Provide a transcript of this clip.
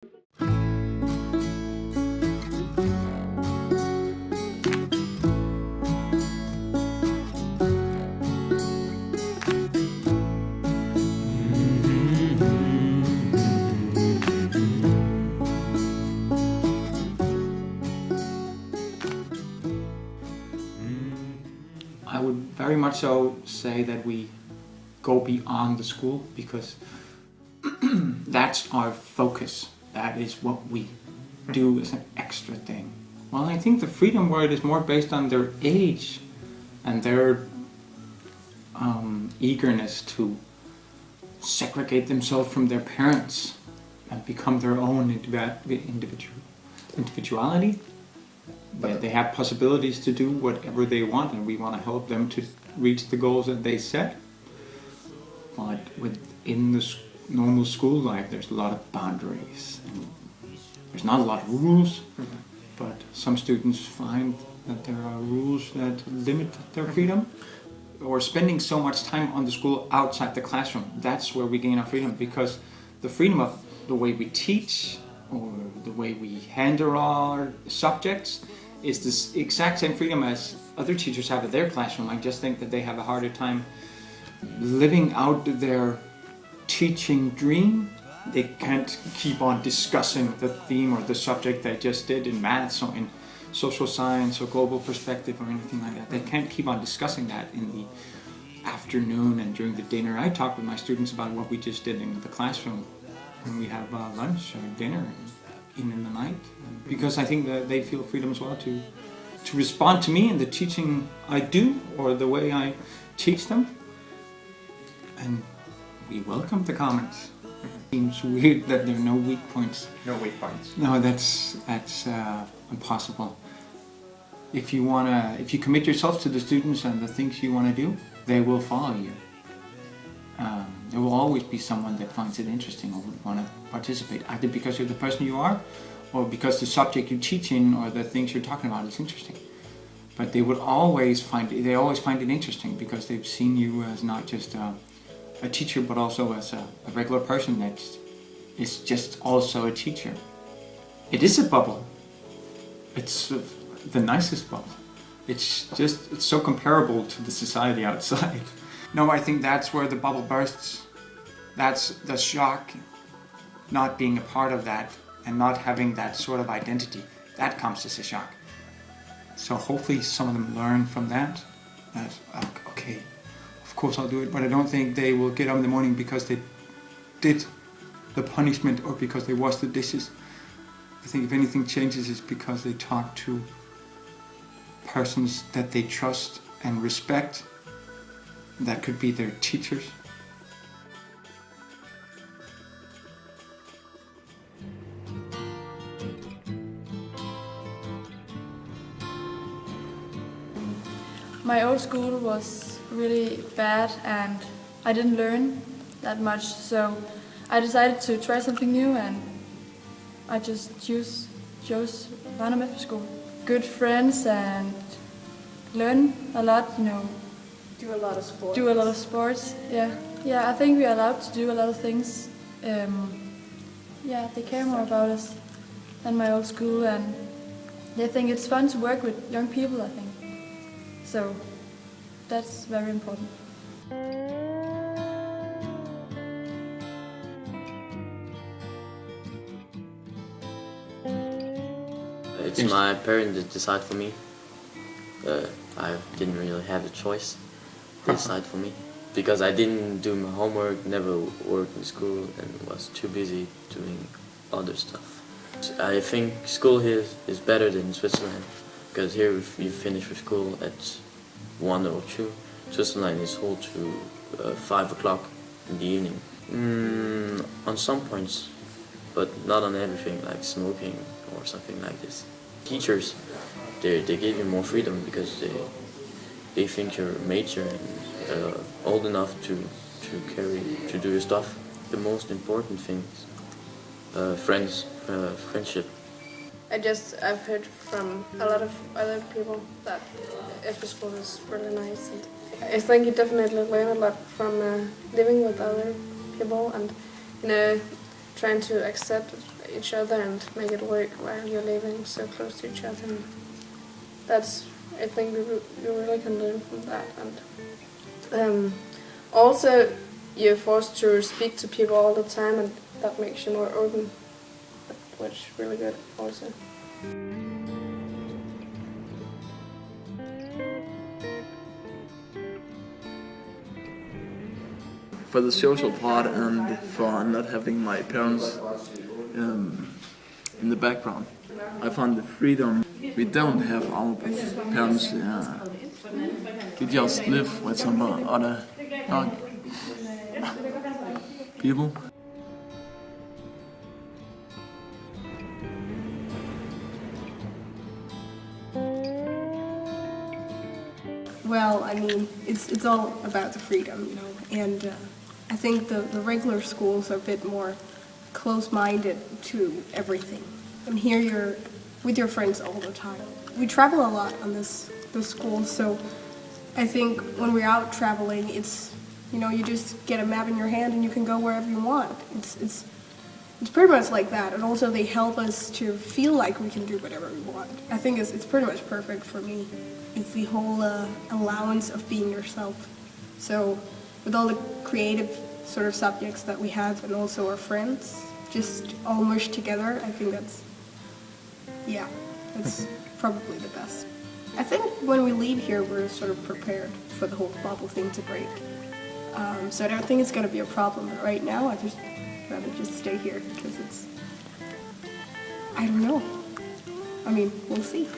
I would very much so say that we go beyond the school because that's our focus. That is what we do as an extra thing. Well, I think the freedom word is more based on their age and their eagerness to segregate themselves from their parents and become their own individuality. But they have possibilities to do whatever they want, and we want to help them to reach the goals that they set. But within the normal school life, there's a lot of boundaries. And there's not a lot of rules, but some students find that there are rules that limit their freedom. Or spending so much time on the school outside the classroom, that's where we gain our freedom, because the freedom of the way we teach or the way we handle our subjects is this exact same freedom as other teachers have at their classroom. I just think that they have a harder time living out their teaching dream. They can't keep on discussing the theme or the subject they just did in maths or in social science or global perspective or anything like that. They can't keep on discussing that in the afternoon and during the dinner. I talk with my students about what we just did in the classroom when we have lunch or dinner in the night, because I think that they feel freedom as well to respond to me in the teaching I do or the way I teach them, and we welcome the comments. Seems weird that there are no weak points. No weak points. No, that's impossible. If you commit yourself to the students and the things you want to do, they will follow you. There will always be someone that finds it interesting or would want to participate, either because you're the person you are, or because the subject you teach in or the things you're talking about is interesting. But they always find it interesting because they've seen you as not just a teacher, but also as a regular person that is just also a teacher. It is a bubble. It's the nicest bubble. It's so comparable to the society outside. No, I think that's where the bubble bursts. That's the shock, not being a part of that and not having that sort of identity. That comes as a shock. So hopefully some of them learn from that. Okay, of course I'll do it, but I don't think they will get up in the morning because they did the punishment or because they washed the dishes. I think if anything changes, it's because they talk to persons that they trust and respect. That could be their teachers. My old school was really bad and I didn't learn that much, so I decided to try something new and I just chose Ranum Efterskole. Good friends and learn a lot, Do a lot of sports. Do a lot of sports, yeah. Yeah, I think we are allowed to do a lot of things. They care more about us than my old school, and they think it's fun to work with young people, I think. So that's very important. It's my parents that decide for me. I didn't really have a choice. They decide for me because I didn't do my homework, never worked in school, and was too busy doing other stuff. I think school here is better than Switzerland because here you finish with school at 1 or 2. Switzerland is whole to 5 o'clock in the evening. On some points, but not on everything, like smoking or something like this. Teachers, they give you more freedom because they think you're mature and old enough to do your stuff. The most important thing is friendship. I've heard from a lot of other people that Efterskole is really nice, and I think you definitely learn a lot from living with other people and trying to accept each other and make it work while you're living so close to each other. And that's, I think you really can learn from that. And also, you're forced to speak to people all the time, and that makes you more open, which is really good also. For the social part and for not having my parents in the background, I found the freedom. We don't have our parents. We just live with some other people. Well, I mean, it's all about the freedom, you know, and I think the regular schools are a bit more close-minded to everything. And here you're with your friends all the time. We travel a lot on this school, so I think when we're out traveling, it's, you know, you just get a map in your hand and you can go wherever you want. It's pretty much like that, and also they help us to feel like we can do whatever we want. I think it's pretty much perfect for me. It's the whole allowance of being yourself. So with all the creative sort of subjects that we have and also our friends, just all mushed together, I think that's probably the best. I think when we leave here, we're sort of prepared for the whole bubble thing to break. So I don't think it's going to be a problem. But right now, I just rather just stay here because it's, I don't know. I mean, we'll see.